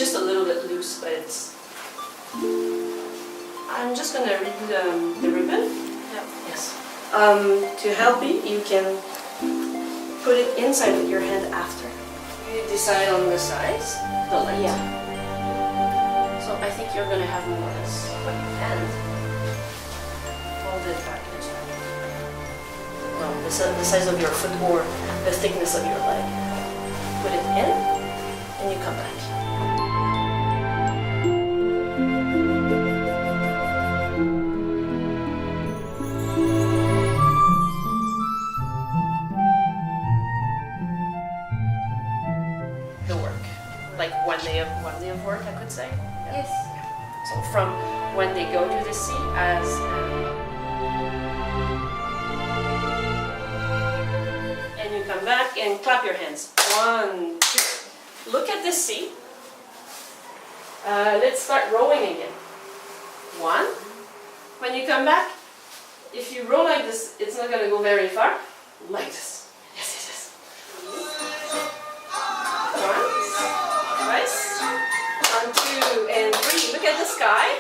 just a little bit loose, but it's... I'm just gonna redo the ribbon. Yeah. Yes. To help you can put it inside with your hand after. You decide on the size, the length. Yeah. So I think you're gonna have more or less what you can. Hold it back inside. Well, the size of your foot or the thickness of your leg. Put it in, and you come back. The work, like one day of work, I could say. Yes. So from when they go to the sea as and you come back and clap your hands. 1, 2. Look at the sea. Let's start rowing again. 1. When you come back, if you row like this, it's not going to go very far. Like this. Yes, yes, yes. 1, twice. 1, 2, and 3. Look at the sky.